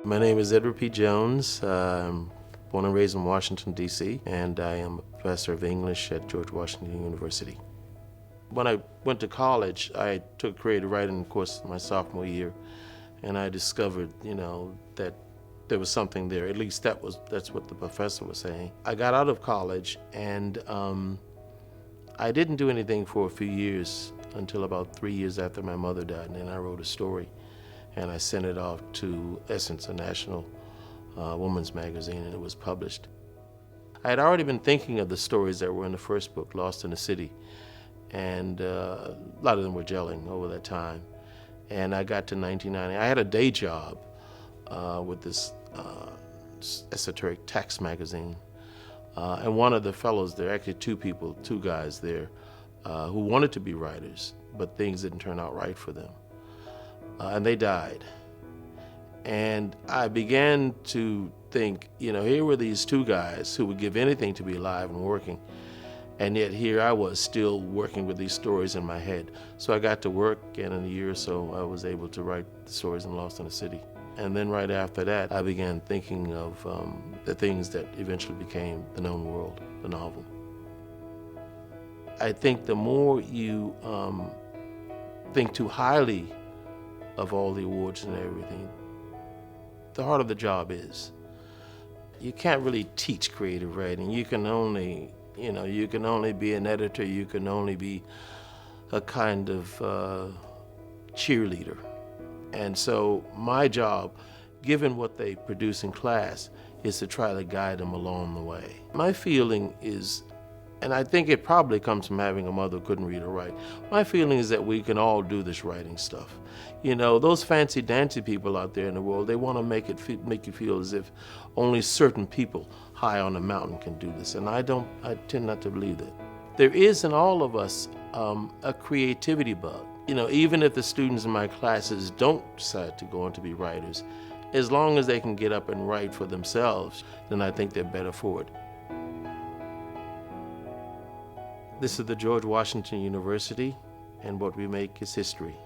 My name is Edward P. Jones. I'm born and raised in Washington, D.C., and I am a professor of English at George Washington University. When I went to college, I took a creative writing course my sophomore year, and I discovered, that there was something there. At least that's what the professor was saying. I got out of college, and I didn't do anything for a few years until about 3 years after my mother died, and then I wrote a story, and I sent it off to Essence, a national women's magazine, and it was published. I had already been thinking of the stories that were in the first book, Lost in the City, and a lot of them were gelling over that time. And I got to 1990. I had a day job with this esoteric tax magazine, and one of the fellows there, actually two guys there, who wanted to be writers, but things didn't turn out right for them. And they died. And I began to think, here were these two guys who would give anything to be alive and working, and yet here I was still working with these stories in my head. So I got to work, and in a year or so I was able to write the stories in Lost in the City. And then right after that, I began thinking of the things that eventually became The Known World, the novel. I think the more you think too highly of all the awards and everything, the harder the job is. You can't really teach creative writing. You can only be an editor. You can only be a kind of cheerleader. And so my job, given what they produce in class, is to try to guide them along the way. My feeling is, and I think it probably comes from having a mother who couldn't read or write, my feeling is that we can all do this writing stuff. Those fancy dancy people out there in the world, they want to make you feel as if only certain people high on the mountain can do this, and I tend not to believe that. There is in all of us a creativity bug. Even if the students in my classes don't decide to go on to be writers, as long as they can get up and write for themselves, then I think they're better for it. This is the George Washington University, and what we make is history.